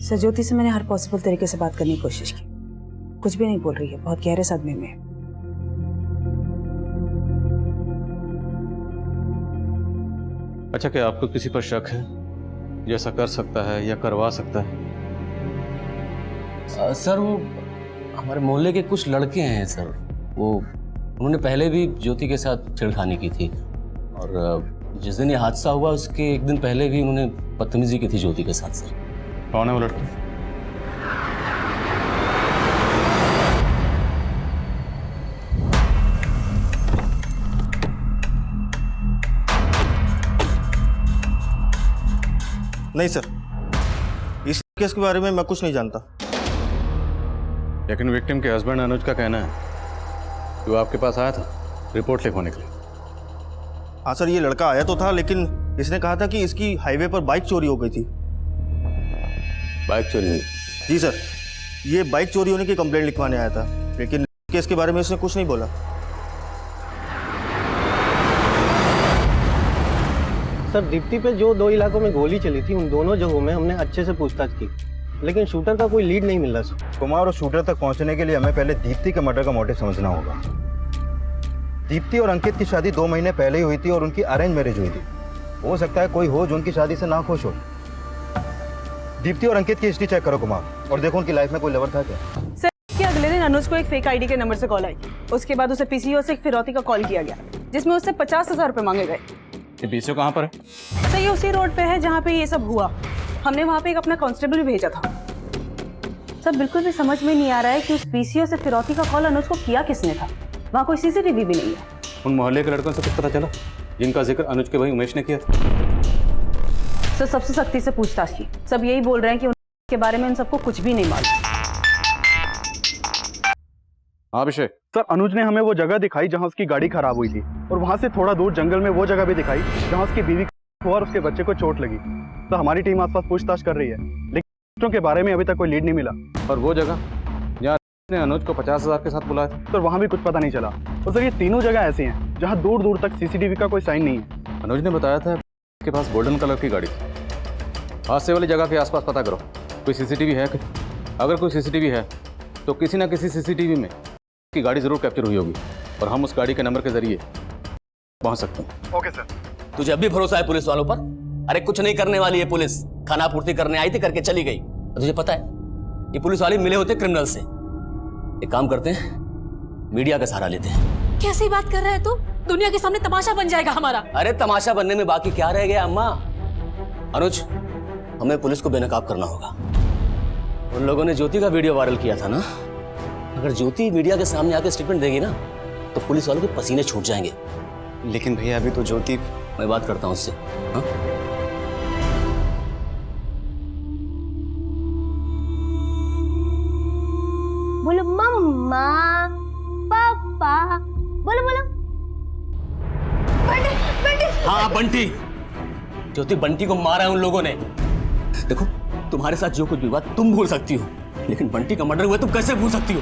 S13: सर, ज्योति से मैंने हर पॉसिबल तरीके से बात करने की कोशिश की, कुछ भी नहीं बोल रही है, बहुत गहरे सदमे में है।
S3: अच्छा, क्या आपको किसी पर शक है जैसा कर सकता है या करवा सकता है?
S5: सर वो हमारे मोहल्ले के कुछ लड़के हैं सर, वो उन्होंने पहले भी ज्योति के साथ छेड़खानी की थी, और जिस दिन ये हादसा हुआ उसके एक दिन पहले भी उन्होंने बदतमीजी की थी ज्योति के साथ। सर
S3: कौन है वो लड़के?
S11: नहीं सर, इस केस के बारे में मैं कुछ नहीं जानता।
S3: लेकिन विक्टिम के हस्बैंड अनुज का कहना है कि वो आपके पास आया था रिपोर्ट लिखवाने के लिए।
S11: हाँ सर, ये लड़का आया तो था, लेकिन इसने कहा था कि इसकी हाईवे पर बाइक चोरी हो गई थी।
S3: बाइक चोरी हुई?
S11: जी सर, ये बाइक चोरी होने की कंप्लेंट लिखवाने आया था, लेकिन केस के बारे में इसने कुछ नहीं बोला।
S15: सर, दीप्ति पे जो 2 इलाकों में गोली चली थी, उन दोनों जगहों में हमने अच्छे से पूछताछ की, लेकिन शूटर का कोई लीड नहीं मिल रहा सर।
S16: कुमार और शूटर तक पहुंचने के लिए हमें पहले दीप्ति के मर्डर का मोटिव समझना होगा। दीप्ति और अंकित की शादी 2 महीने पहले ही हुई थी और उनकी अरेंज मैरिज हुई थी। हो सकता है कोई हो जो उनकी शादी से ना खुश हो। दीप्ति और अंकित की हिस्ट्री चेक करो कुमार, और देखो उनकी लाइफ में कोई लवर था क्या।
S13: सर, कि अगले दिन अनुज को एक फेक आईडी के नंबर से कॉल आई, उसके बाद उसे पीसीओ से एक फिरौती का कॉल किया गया, जिसमें उससे 50,000 रुपए मांगे गए।
S3: ये पीसीओ कहाँ पर है?
S13: सर, ये उसी रोड पे है जहाँ पे ये सब हुआ। हमने वहाँ पे एक अपना कांस्टेबल भी भेजा था। सर, बिल्कुल भी समझ में नहीं आ रहा है कि उस पीसीओ से फिरौती का कॉल अनुज को किया किसने था। वहाँ कोई सीसीटीवी भी नहीं है।
S3: उन मोहल्ले के लड़कों से कुछ पता चला जिनका जिक्र अनुज के भाई उमेश ने किया था?
S13: सर सबसे सख्ती से पूछताछ की। सब यही बोल रहे हैं कि उनके बारे में इन सबको कुछ भी नहीं मालूम।
S3: हाँ अभिषेक।
S17: सर अनुज ने हमें वो जगह दिखाई जहाँ उसकी गाड़ी खराब हुई थी, और वहाँ से थोड़ा दूर जंगल में वो जगह भी दिखाई जहाँ उसकी बीवी को और उसके बच्चे को चोट लगी। तो हमारी टीम आसपास पूछताछ कर रही है, लेकिन के बारे में अभी तक कोई लीड नहीं मिला।
S3: और वो जगह जहाँ ने अनुज को 50,000 के साथ बुलाया था,
S17: सर वहाँ भी कुछ पता नहीं चला। और सर ये तीनों जगह ऐसी हैं जहाँ दूर दूर तक सीसीटीवी का कोई साइन नहीं है।
S3: अनुज ने बताया था उसके पास गोल्डन कलर की गाड़ी थी। हादसे वाली जगह के आसपास पता करो कोई सीसीटीवी है। अगर कोई सीसीटीवी है तो किसी ना किसी सीसीटीवी में की गाड़ी जरूर कैप्चर हुई होगी, और हम उस गाड़ी के नंबर के जरिए पहुंच सकते हैं।
S17: Okay sir.
S5: तुझे अब भी भरोसा है पुलिस वालों पर? अरे कुछ नहीं करने वाली है पुलिस, खाना पूर्ति करने आई थी, करके चली गई। और तुझे पता है ये पुलिस वाले मिले होते क्रिमिनल से। एक काम करते हैं, मीडिया का सहारा लेते हैं।
S6: कैसी बात कर रहे हैं तू? दुनिया के सामने तमाशा बन जाएगा हमारा।
S5: अरे तमाशा बनने में बाकी क्या रह गया अम्मा? अनुज, हमें पुलिस को बेनकाब करना होगा। उन लोगों ने ज्योति का वीडियो वायरल किया था ना, अगर ज्योति मीडिया के सामने आके स्टेटमेंट देगी ना तो पुलिस वालों के पसीने छूट जाएंगे।
S8: लेकिन भैया अभी तो ज्योति,
S5: मैं बात करता हूं उससे। हाँ?
S4: बोलो मम्मा, पापा, बोलो बोलो। बंटी, बंटी।
S5: हाँ बंटी। ज्योति, बंटी को मारा है उन लोगों ने। देखो तुम्हारे साथ जो कुछ भी हुआ तुम भूल सकती हो, लेकिन बंटी का मर्डर हुआ तुम कैसे भूल सकती हो?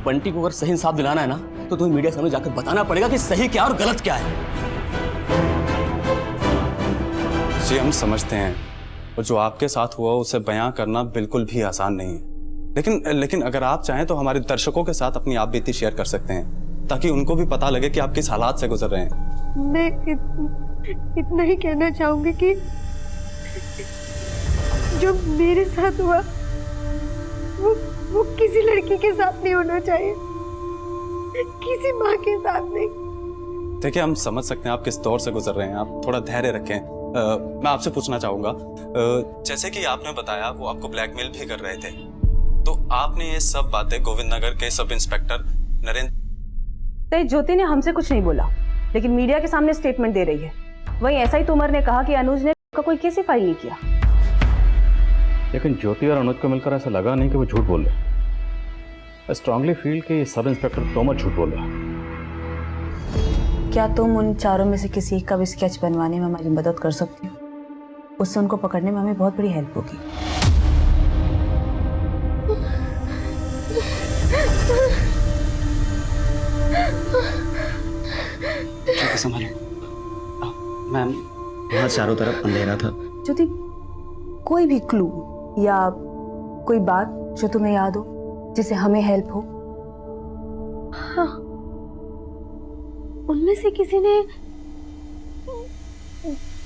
S5: बंटी को अगर सही इंसाफ दिलाना है ना तो तुम्हें मीडिया सामने जाकर बताना पड़ेगा कि सही क्या और गलत क्या है।
S8: जी हम समझते हैं, और जो आपके साथ हुआ उसे बयां करना बिल्कुल भी आसान नहीं है। लेकिन अगर आप चाहें तो हमारे दर्शकों के साथ अपनी आप बीती शेयर कर सकते हैं, ताकि उनको भी पता लगे कि आप किस हालात से गुजर रहे हैं।
S4: मैं इतना ही कहना चाहूंगी कि जो मेरे साथ हुआ वो किसी लड़की के साथ नहीं होना चाहिए, किसी माँ के साथ नहीं।
S8: देखिए हम समझ सकते हैं आप किस दौर से गुजर रहे हैं, आप थोड़ा धैर्य रखें। मैं आपसे पूछना चाहूंगा, जैसे कि आपने बताया वो आपको ब्लैकमेल भी कर रहे थे, तो आपने ये सब बातें गोविंद नगर के सब इंस्पेक्टर नरेंद्र।
S13: ज्योति ने हमसे कुछ नहीं बोला, लेकिन मीडिया के सामने स्टेटमेंट दे रही है। वहीं एसआई तोमर ने कहा कि अनुज ने कोई केस ही फाइल नहीं किया।
S3: लेकिन ज्योति और अनुज को मिलकर ऐसा लगा नहीं कि वो झूठ बोल रहे। आई स्ट्रांगली फील कि सब इंस्पेक्टर तोमर झूठ बोल रहा है।
S13: क्या तुम उन चारों में से किसी एक का भी स्केच बनवाने में हमारी मदद कर सकती हो? उससे उनको पकड़ने में हमें बहुत बड़ी हेल्प होगी।
S8: संभालो मैम, यहाँ चारों तरफ अंधेरा था।
S13: ज्योति, कोई भी क्लू या कोई बात जो तुम्हें याद हो जिससे हमें हेल्प हो?
S4: हाँ, उनमें से किसी ने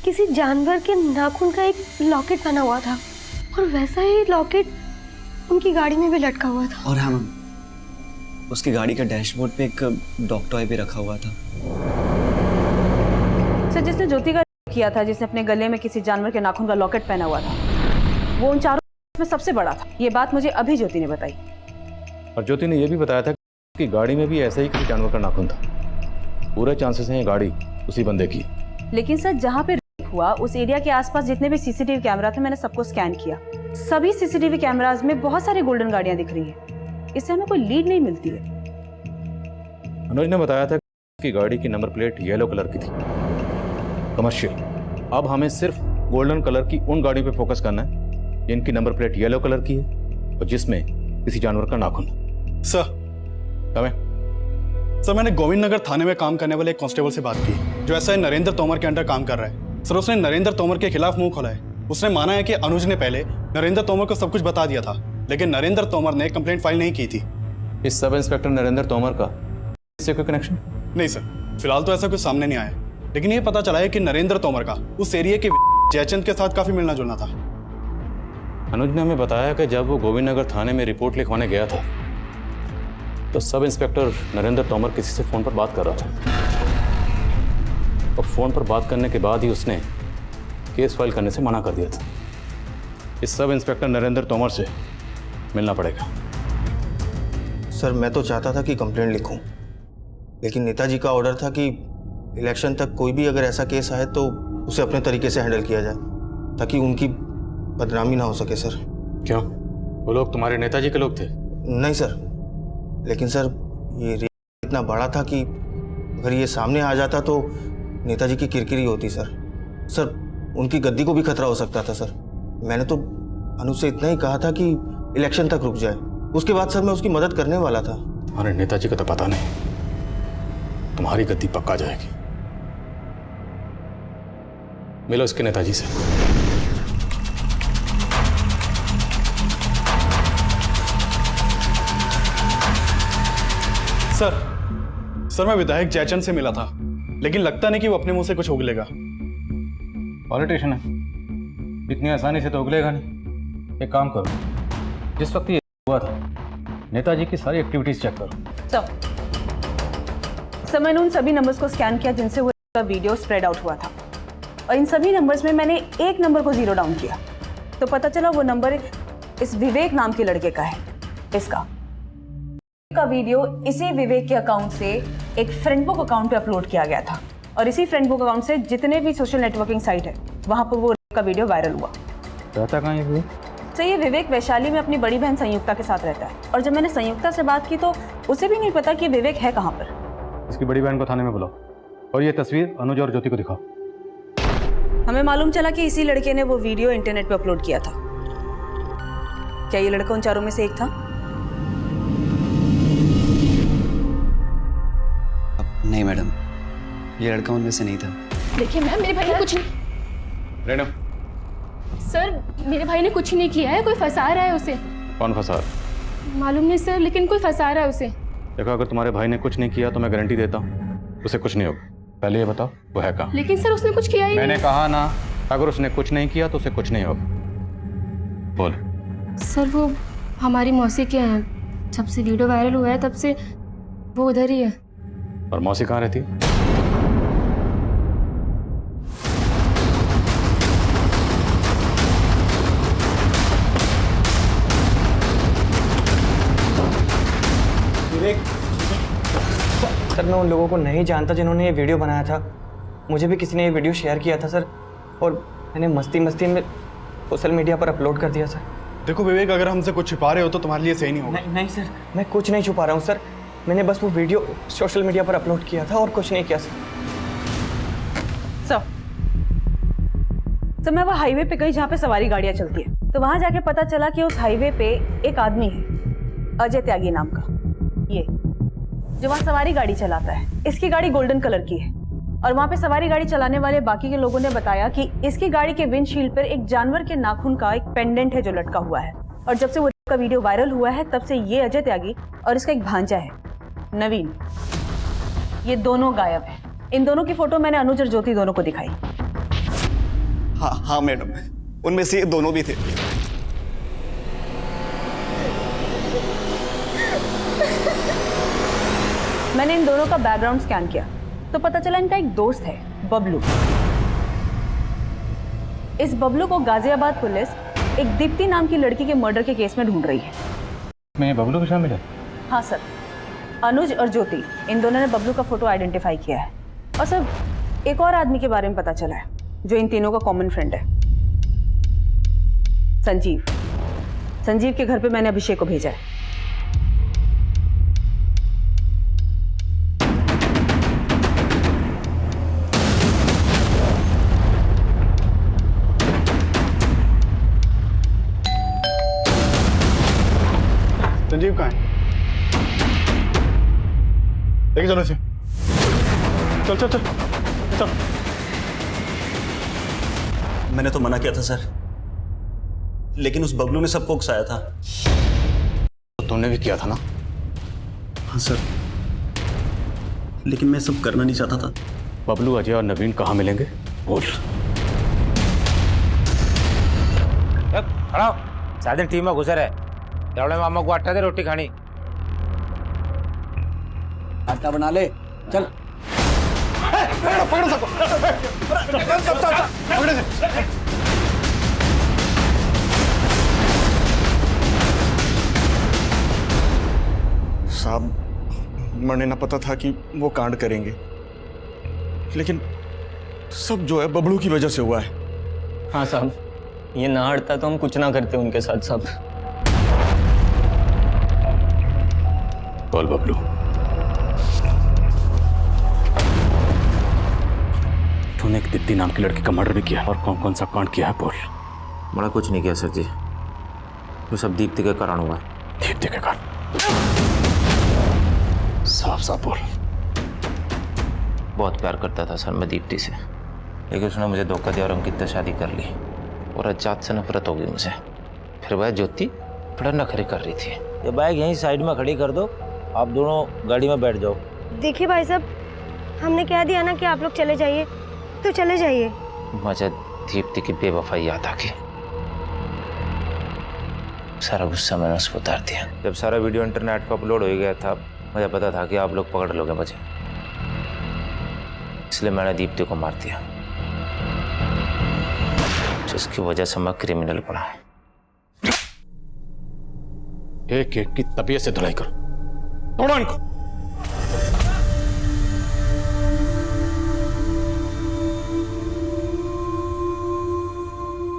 S4: किसी जानवर के नाखून का एक लॉकेट बना हुआ था, और वैसा ही लॉकेट उनकी गाड़ी में भी लटका हुआ था।
S8: और हम उसकी गाड़ी के डैशबोर्ड पे एक डॉग टॉय भी रखा हुआ था।
S13: सर, जिसने ज्योति का किया था, जिसने अपने गले में किसी जानवर के नाखून का लॉकेट पहना हुआ था, वो उन चारों में सबसे बड़ा था। ये बात मुझे अभी ज्योति ने बताई।
S3: और ज्योति ने यह भी बताया था कि गाड़ी में भी ऐसा ही किसी जानवर का नाखून था। पूरे चांसेस हैं ये गाड़ी उसी बंदे की।
S13: लेकिन सर, जहाँ पे रेप हुआ उस एरिया के आसपास जितने भी सीसीटीवी कैमरा थे, मैंने सबको स्कैन किया। सभी सीसीटीवी कैमराज में बहुत सारी गोल्डन गाड़ियां दिख रही है। इससे हमें कोई लीड नहीं मिलती है।
S3: अनुज ने बताया था कि गाड़ी की नंबर प्लेट येलो कलर की थी, कमर्शियल। अब हमें सिर्फ गोल्डन कलर की उन गाड़ियों पे फोकस करना है जिनकी नंबर प्लेट येलो कलर की है और जिसमें किसी जानवर का नाखून।
S17: सर मैंने गोविंद नगर थाने में काम करने वाले एक कांस्टेबल से बात की जो एसआई नरेंद्र तोमर के अंडर काम कर रहा है। सर, उसने नरेंद्र तोमर के खिलाफ मुंह खोला है। उसने माना है कि अनुज ने पहले नरेंद्र तोमर को सब कुछ बता दिया था, लेकिन नरेंद्र तोमर ने कंप्लेंट फाइल नहीं की थी।
S3: इस सब इंस्पेक्टर नरेंद्र तोमर का इससे कोई कनेक्शन?
S17: नहीं सर, फिलहाल तो ऐसा कुछ सामने नहीं आया, लेकिन ये पता चला है कि नरेंद्र तोमर का उस एरिया के जयचंद के साथ काफी मिलना जुलना था।
S3: अनुज ने हमें बताया कि जब वो गोविंद नगर थाने में रिपोर्ट लिखवाने गया था तो सब इंस्पेक्टर नरेंद्र तोमर किसी से फोन पर बात कर रहा था, और फोन पर बात करने के बाद ही उसने केस फाइल करने से मना कर दिया था। इस सब इंस्पेक्टर नरेंद्र तोमर से मिलना पड़ेगा।
S18: सर, मैं तो चाहता था कि कंप्लेंट लिखूं, लेकिन नेताजी का ऑर्डर था कि इलेक्शन तक कोई भी अगर ऐसा केस आए तो उसे अपने तरीके से हैंडल किया जाए ताकि उनकी बदनामी ना हो सके सर।
S3: क्यों, वो लोग तुम्हारे नेताजी के लोग थे?
S18: नहीं सर, लेकिन सर ये रेप इतना बड़ा था कि अगर ये सामने आ जाता तो नेताजी की किरकिरी होती सर। सर उनकी गद्दी को भी खतरा हो सकता था सर। मैंने तो अनुज से इतना ही कहा था कि इलेक्शन तक रुक जाए, उसके बाद सर मैं उसकी मदद करने वाला था।
S3: तुम्हारे नेताजी का तो पता नहीं, तुम्हारी गद्दी पक्का जाएगी। मिलो इसके नेताजी से।
S17: सर मैं विधायक जयचंद से मिला था, लेकिन लगता नहीं कि वो अपने मुंह से कुछ उगलेगा।
S3: पॉलिटिशियन है, इतनी आसानी से तो उगलेगा नहीं। एक काम करो, जिस वक्त ये हुआ था नेताजी की सारी एक्टिविटीज चेक करो।
S13: सर मैंने उन सभी नंबर्स को स्कैन किया जिनसे वो वीडियो स्प्रेड आउट हुआ था, और इन सभी नंबर्स में मैंने एक नंबर को जीरो डाउन किया तो पता चला वो नंबर इस विवेक नाम के लड़के का है। इसका वीडियो इसी विवेक के अकाउंट से एक फ्रेंड बुक अकाउंट पे अपलोड किया गया था, और इसी फ्रेंड बुक अकाउंट से जितने भी सोशल नेटवर्किंग साइट है वहां पर वो का वीडियो वायरल हुआ।
S3: रहता कहाँ है?
S13: तो ये विवेक वैशाली में अपनी बड़ी बहन संयुक्ता के साथ रहता है, और जब मैंने संयुक्ता से बात की तो उसे भी नहीं पता कि विवेक है कहाँ पर।
S3: इसकी बड़ी बहन को थाने में बुलाओ, और ये तस्वीर अनुज और ज्योति को दिखाओ।
S13: हमें मालूम चला कि इसी लड़के ने वो वीडियो इंटरनेट पे अपलोड किया था। क्या ये लड़का उन चारों में से एक था?
S8: नहीं मैडम, ये लड़का उनमें से नहीं था।
S6: देखिए मैम, मेरे भाई ने कुछ नहीं।
S3: रेणु,
S6: सर मेरे भाई ने कुछ नहीं किया है, कोई फंसा रहा है उसे।
S3: कौन फंसा रहा?
S6: मालूम नहीं सर, लेकिन कोई फंसा रहा है उसे।
S3: देखो, अगर तुम्हारे भाई ने कुछ नहीं किया तो मैं गारंटी देता हूँ उसे कुछ नहीं होगा। पहले ये बताओ वो है कहाँ?
S6: लेकिन सर उसने कुछ किया ही नहीं।
S3: मैंने कहा ना, अगर उसने कुछ नहीं किया तो उसे कुछ नहीं होगा। बोल।
S6: सर वो हमारी मौसी के हैं, जब से वीडियो वायरल हुआ है तब से वो उधर ही है।
S3: और मौसी कहाँ रहती है?
S15: विवेक, सर मैं उन लोगों को नहीं जानता जिन्होंने ये वीडियो बनाया था। मुझे भी किसी ने ये वीडियो शेयर किया था सर, और मैंने मस्ती मस्ती में सोशल मीडिया पर अपलोड कर दिया सर।
S17: देखो विवेक, अगर हमसे कुछ छिपा रहे हो तो तुम्हारे लिए सही नहीं होगा।
S15: नहीं सर, मैं कुछ नहीं छुपा रहा हूँ सर। मैंने बस वो वीडियो सोशल मीडिया पर अपलोड किया था और कुछ नहीं किया सर।
S13: तो मैं वो हाईवे पे गई जहाँ पे सवारी गाड़ियाँ चलती है, तो वहां जाके पता चला कि उस हाईवे पे एक आदमी है, अजय त्यागी नाम का, ये जो वहाँ सवारी गाड़ी चलाता है। इसकी गाड़ी गोल्डन कलर की है, और वहाँ पे सवारी गाड़ी चलाने वाले बाकी के लोगों ने बताया कि इसकी गाड़ी के विंडशील्ड पर एक जानवर के नाखून का एक पेंडेंट है जो लटका हुआ है। और जब से वो का वीडियो वायरल हुआ है तब से ये अजय त्यागी और इसका एक भांजा है नवीन, ये दोनों गायब है। इन दोनों की फोटो मैंने अनुज और ज्योति दोनों को दिखाई।
S11: हाँ मैडम, उनमें से दोनों भी थे।
S13: मैंने इन दोनों का बैकग्राउंड स्कैन किया तो पता चला इनका एक दोस्त है बबलू। इस बबलू को गाजियाबाद पुलिस एक दीप्ति नाम की लड़की के मर्डर के केस में ढूंढ रही है।
S3: मैं बबलू भी शामिल है?
S13: हाँ सर, अनुज और ज्योति इन दोनों ने बबलू का फोटो आइडेंटिफाई किया है। और सर एक और आदमी के बारे में पता चला है जो इन तीनों का कॉमन फ्रेंड है, संजीव। संजीव के घर पे मैंने अभिषेक को भेजा है।
S17: संजीव कहाँ है? लेके चलो इसे। चल चल चल चल।
S11: मैंने तो मना किया था सर, लेकिन उस बबलू ने सबको उकसाया था।
S3: तो तुमने भी किया था ना?
S11: हाँ सर, लेकिन मैं सब करना नहीं चाहता था।
S3: बबलू, अजय और नवीन कहाँ मिलेंगे? बोल।
S7: खड़ा सारे दिन टीम में घुसे रहे, तेवड़े मामा को आटा दे रोटी खानी।
S10: नाश्ता बना ले, चल।
S17: पकड़ो सबको। पकड़ो से।
S11: साहब, मैंने ना पता था कि वो कांड करेंगे, लेकिन
S18: सब जो है बबलू की वजह से हुआ है।
S9: हाँ साहब, ये ना हटता तो हम कुछ ना करते उनके साथ साहब।
S3: बोल बबलू, तूने एक दीप्ति नाम की लड़की का मर्डर भी किया और कौन कौन सा कांड किया है बोल।
S7: बड़ा कुछ नहीं किया सर जी, वो सब दीप्ति के कारण हुआ है।
S3: दीप्ति के कारण? साफ साफ बोल।
S7: बहुत प्यार करता था सर मैं दीप्ति से, लेकिन उसने मुझे धोखा दिया और अंकित से शादी कर ली और अजात से नफरत हो गई मुझे। फिर वह ज्योति बड़ा नखरे कर रही थी। ये बाइक यहीं साइड में खड़ी कर दो, आप दोनों गाड़ी में बैठ जाओ।
S4: देखिए भाई साहब, हमने कह दिया ना कि आप लोग चले जाइए तो चले जाइए।
S7: मुझे दीप्ति की बेवफाई याद आ गई, सारा गुस्सा मैंने उस पर उतार दिया। जब सारा वीडियो इंटरनेट पर अपलोड हो गया था, मुझे पता था कि आप लोग पकड़ लोगे मुझे, इसलिए मैंने दीप्ति को मार दिया, जिसकी वजह से मैं क्रिमिनल बना।
S3: एक एक की तबीयत से धुलाई करो, तोड़ो इनको।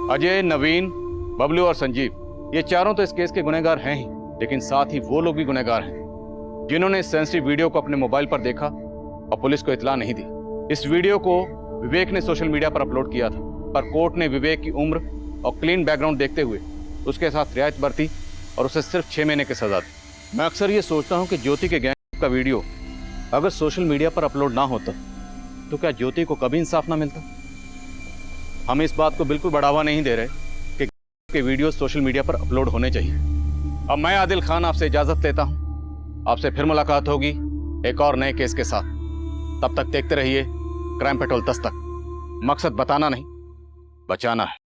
S3: अजय, नवीन, बबलू और संजीव, ये चारों तो इस केस के गुनहगार हैं ही, लेकिन साथ ही वो लोग भी गुनहगार हैं जिन्होंने इस सेंसिटिव वीडियो को अपने मोबाइल पर देखा और पुलिस को इत्तला नहीं दी। इस वीडियो को विवेक ने सोशल मीडिया पर अपलोड किया था, पर कोर्ट ने विवेक की उम्र और क्लीन बैकग्राउंड देखते हुए उसके साथ रियायत बरती और उसे सिर्फ 6 महीने की सजा दी। मैं अक्सर ये सोचता हूँ कि ज्योति के गैंग का वीडियो अगर सोशल मीडिया पर अपलोड ना होता तो क्या ज्योति को कभी इंसाफ ना मिलता? हम इस बात को बिल्कुल बढ़ावा नहीं दे रहे कि वीडियो सोशल मीडिया पर अपलोड होने चाहिए। अब मैं आदिल खान आपसे इजाजत लेता हूं, आपसे फिर मुलाकात होगी एक और नए केस के साथ। तब तक देखते रहिए क्राइम पेट्रोल दस्तक। मकसद बताना नहीं, बचाना है।